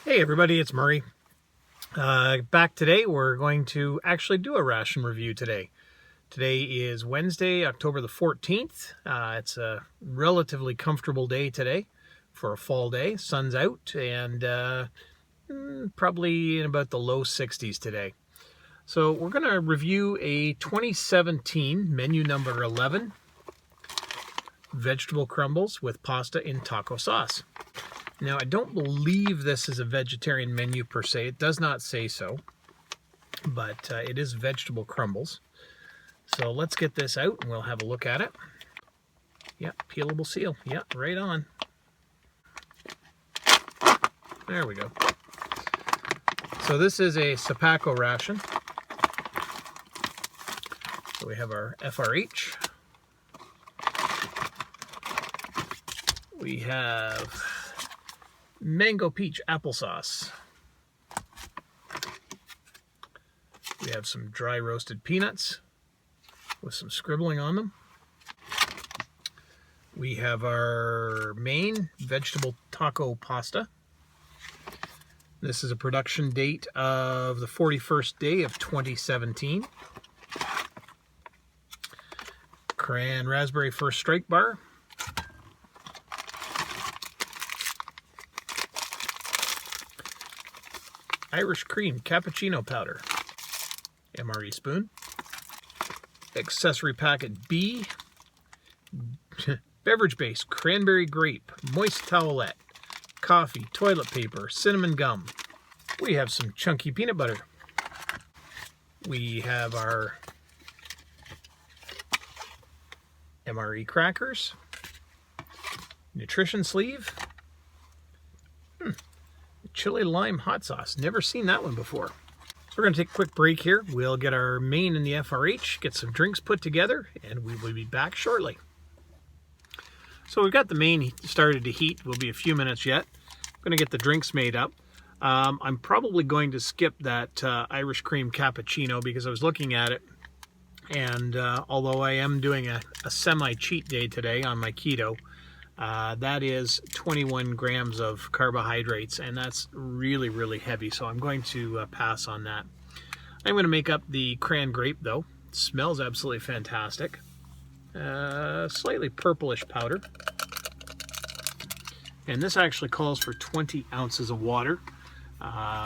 Hey everybody, it's Murray. Back today. We're going to actually do a ration review today. Today is Wednesday, October the 14th. It's a relatively comfortable day today for a fall day. Sun's out and probably in about the low 60s today. So we're going to review a 2017 menu number 11 vegetable crumbles with pasta in taco sauce. Now, I don't believe this is a vegetarian menu per se. It does not say so, but it is vegetable crumbles. So let's get this out and we'll have a look at it. Yeah, peelable seal. Yeah, right on. There we go. So this is a Sapaco ration. So we have our FRH. We have mango peach applesauce. We have some dry roasted peanuts with some scribbling on them. We have our main vegetable taco pasta. This is a production date of the 41st day of 2017. Cran raspberry first strike bar. Irish cream cappuccino powder, MRE spoon, accessory packet B, beverage base, cranberry grape, moist towelette, coffee, toilet paper, cinnamon gum. We have some chunky peanut butter. We have our MRE crackers, nutrition sleeve, chili lime hot sauce. Never seen that one before. So we're going to take a quick break here. We'll get our main in the FRH, get some drinks put together, and we will be back shortly. So we've got the main started to heat. Will be a few minutes yet. I'm going to get the drinks made up. I'm probably going to skip that Irish cream cappuccino because I was looking at it, and although I am doing a semi-cheat day today on my keto, that is 21 grams of carbohydrates, and that's really, really heavy, so I'm going to pass on that. I'm going to make up the cran grape, though. It smells absolutely fantastic. Slightly purplish powder. And this actually calls for 20 ounces of water. I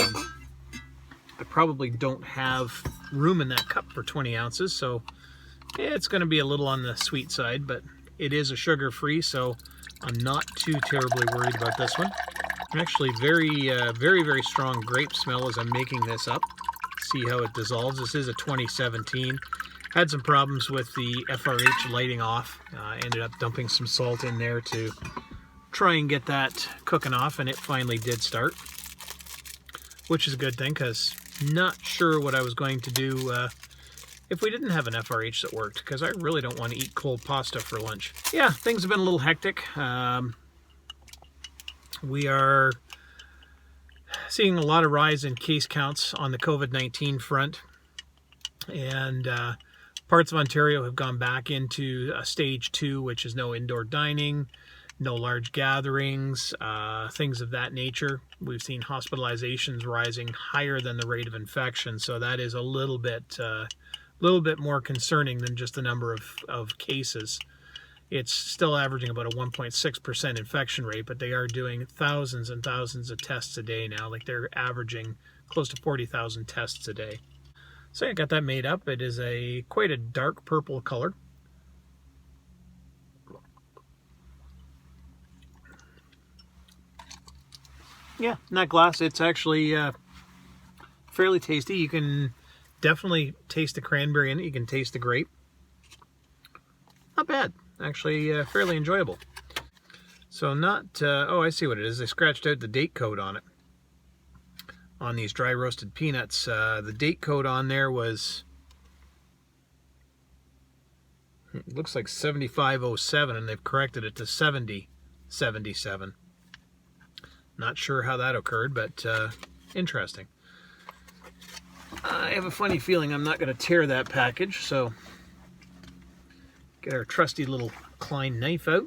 probably don't have room in that cup for 20 ounces, so it's going to be a little on the sweet side, but it is a sugar-free, so I'm not too terribly worried about this one. Actually, very strong grape smell as I'm making this up. See how it dissolves. This is a 2017. Had some problems with the FRH lighting off. Ended up dumping some salt in there to try and get that cooking off, and it finally did start, which is a good thing because not sure what I was going to do if we didn't have an FRH that worked, because I really don't want to eat cold pasta for lunch. Yeah, things have been a little hectic. We are seeing a lot of rise in case counts on the COVID-19 front, and parts of Ontario have gone back into stage 2, which is no indoor dining, no large gatherings, things of that nature. We've seen hospitalizations rising higher than the rate of infection, so that is a little bit more concerning than just the number of cases. It's still averaging about a 1.6% infection rate, but they are doing thousands and thousands of tests a day now. Like, they're averaging close to 40,000 tests a day. So I got that made up. It is quite a dark purple color. Yeah, not glass. It's actually fairly tasty. You can definitely taste the cranberry in it. You can taste the grape. Not bad. Actually, fairly enjoyable. So not... oh, I see what it is. They scratched out the date code on it. On these dry roasted peanuts. The date code on there was... it looks like 7507, and they've corrected it to 7077. Not sure how that occurred, but interesting. I have a funny feeling I'm not going to tear that package, so get our trusty little Klein knife out.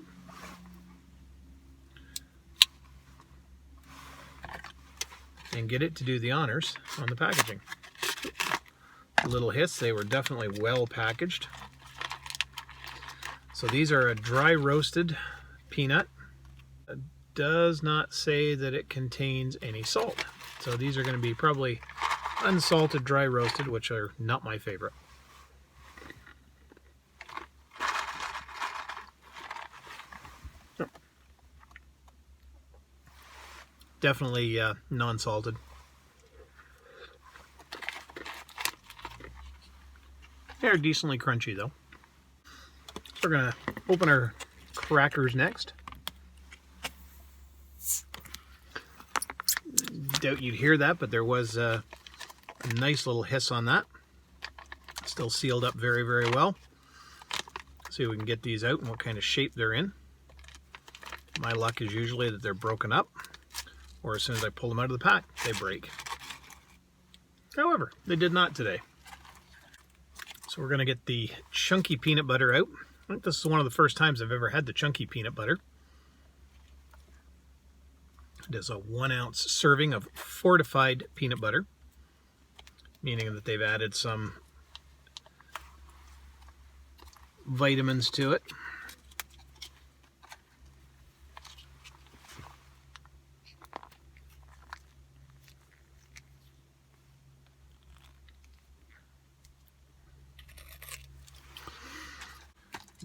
and get it to do the honors on the packaging. A little hiss, they were definitely well packaged. So these are a dry roasted peanut. It does not say that it contains any salt. So these are going to be probably unsalted dry roasted, which are not my favorite. Definitely non-salted. They're decently crunchy though. So we're going to open our crackers next. Doubt you'd hear that, but there was a nice little hiss on that. Still sealed up very, very well. See if we can get these out and what kind of shape they're in. My luck is usually that they're broken up, or as soon as I pull them out of the pack, they break. However, they did not today. So we're going to get the chunky peanut butter out. I think this is one of the first times I've ever had the chunky peanut butter. It is a 1 ounce serving of fortified peanut butter, meaning that they've added some vitamins to it.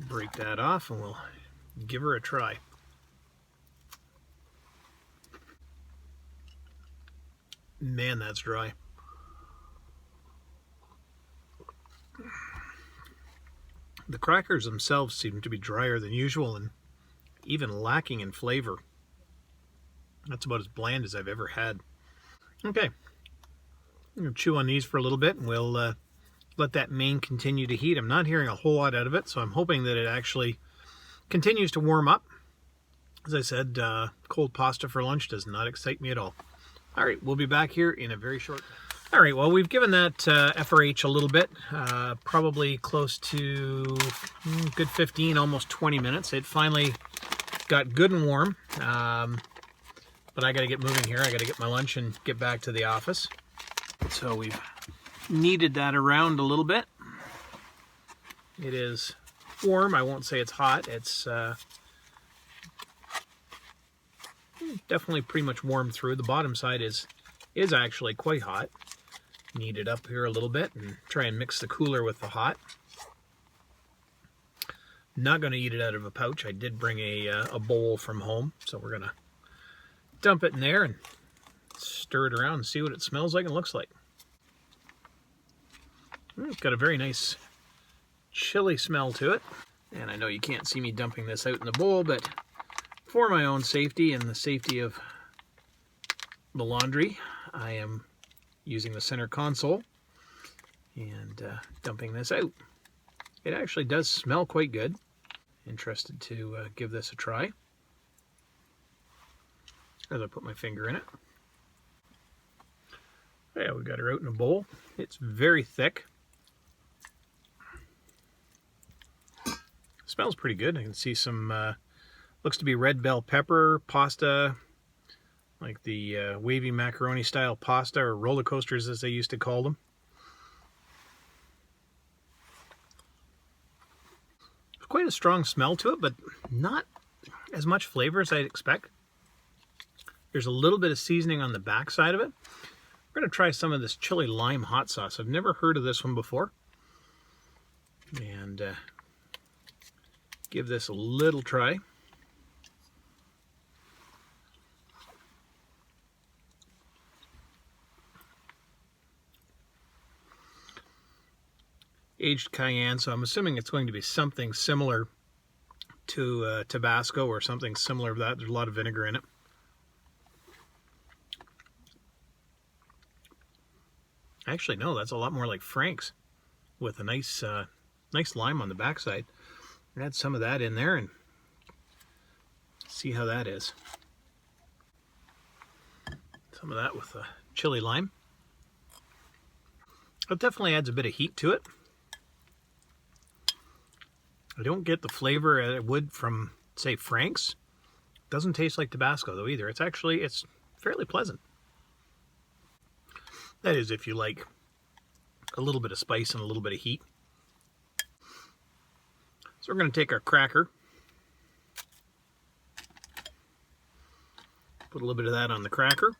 Break that off and we'll give her a try. Man, that's dry. The crackers themselves seem to be drier than usual and even lacking in flavor. That's about as bland as I've ever had. Okay, I'm going to chew on these for a little bit and we'll let that main continue to heat. I'm not hearing a whole lot out of it, so I'm hoping that it actually continues to warm up. As I said, cold pasta for lunch does not excite me at all. All right, we'll be back here in a very short time. All right, well, we've given that FRH a little bit, probably close to good 15, almost 20 minutes. It finally got good and warm, but I got to get moving here. I got to get my lunch and get back to the office. So we've kneaded that around a little bit. It is warm. I won't say it's hot. It's definitely pretty much warm through. The bottom side is actually quite hot. Knead it up here a little bit and try and mix the cooler with the hot. Not going to eat it out of a pouch. I did bring a bowl from home, so we're going to dump it in there and stir it around and see what it smells like and looks like. It's got a very nice chili smell to it. And I know you can't see me dumping this out in the bowl, but for my own safety and the safety of the laundry, I am using the center console and dumping this out. It actually does smell quite good. Interested to give this a try as I put my finger in it. Yeah, we got her out in a bowl. It's very thick. Smells pretty good. I can see some, looks to be red bell pepper, pasta, like the wavy macaroni style pasta, or roller coasters as they used to call them. There's quite a strong smell to it, but not as much flavor as I'd expect. There's a little bit of seasoning on the back side of it. We're going to try some of this chili lime hot sauce. I've never heard of this one before. And give this a little try. Aged cayenne, so I'm assuming it's going to be something similar to Tabasco or something similar to that. There's a lot of vinegar in it. Actually, no, that's a lot more like Frank's with a nice nice lime on the backside. Add some of that in there and see how that is. Some of that with the chili lime. It definitely adds a bit of heat to it. I don't get the flavor I would from, say, Frank's. Doesn't taste like Tabasco though either. It's fairly pleasant. That is if you like a little bit of spice and a little bit of heat. So we're going to take our cracker, put a little bit of that on the cracker,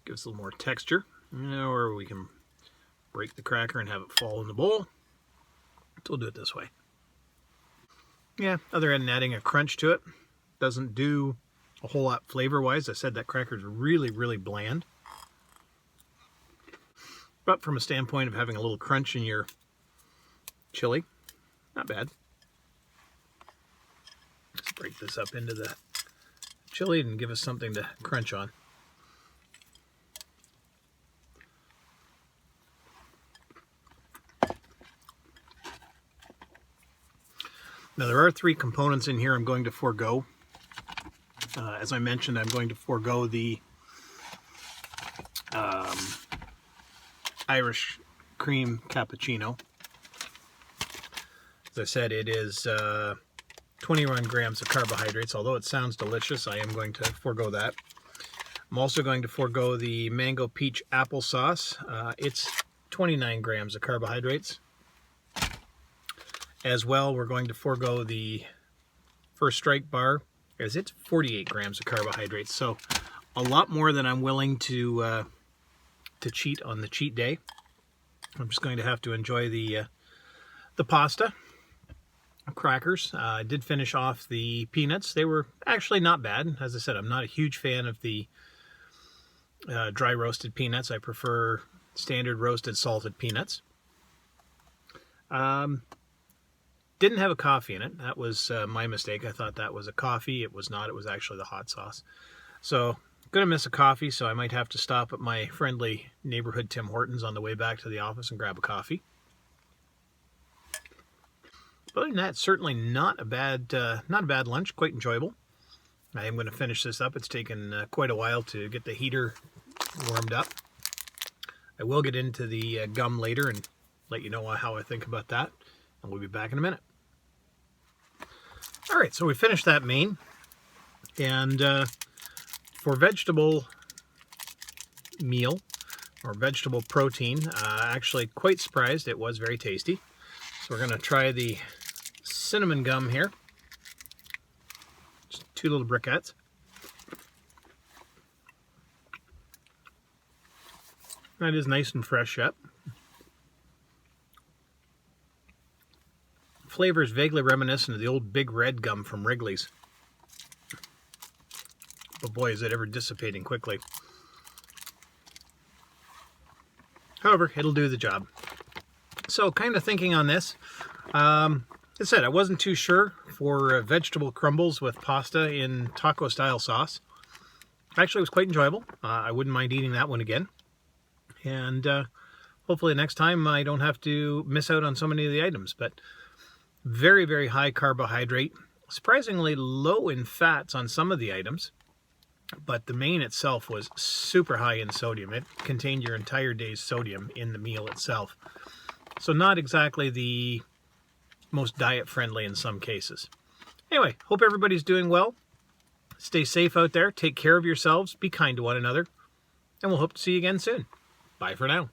gives a little more texture, or we can break the cracker and have it fall in the bowl. So we'll do it this way. Yeah, other than adding a crunch to it, doesn't do a whole lot flavor-wise. I said that cracker's really, really bland. But from a standpoint of having a little crunch in your chili, not bad. Let's break this up into the chili and give us something to crunch on. Now there are 3 components in here I'm going to forego. As I mentioned, I'm going to forego the Irish cream cappuccino. As I said, it is 21 grams of carbohydrates. Although it sounds delicious, I am going to forego that. I'm also going to forego the mango peach applesauce. It's 29 grams of carbohydrates. As well, we're going to forego the First Strike bar, as it's 48 grams of carbohydrates. So a lot more than I'm willing to cheat on the cheat day. I'm just going to have to enjoy the pasta, crackers. I did finish off the peanuts. They were actually not bad. As I said, I'm not a huge fan of the dry roasted peanuts. I prefer standard roasted salted peanuts. Didn't have a coffee in it. That was my mistake. I thought that was a coffee. It was not. It was actually the hot sauce. So gonna miss a coffee, so I might have to stop at my friendly neighborhood Tim Hortons on the way back to the office and grab a coffee. But other than that, certainly not a bad lunch. Quite enjoyable. I am going to finish this up. It's taken quite a while to get the heater warmed up. I will get into the gum later and let you know how I think about that. And we'll be back in a minute. All right, so we finished that main. And for vegetable meal or vegetable protein, actually quite surprised. It was very tasty. So we're going to try the cinnamon gum here. Just 2 little briquettes. That is nice and fresh yet. Flavor is vaguely reminiscent of the old Big Red gum from Wrigley's. But boy, is it ever dissipating quickly. However, it'll do the job. So, kind of thinking on this. As I said, I wasn't too sure for vegetable crumbles with pasta in taco-style sauce. Actually, it was quite enjoyable. I wouldn't mind eating that one again. And hopefully next time I don't have to miss out on so many of the items. But very, very high carbohydrate. Surprisingly low in fats on some of the items. But the main itself was super high in sodium. It contained your entire day's sodium in the meal itself. So not exactly the most diet-friendly in some cases. Anyway, hope everybody's doing well. Stay safe out there. Take care of yourselves. Be kind to one another. And we'll hope to see you again soon. Bye for now.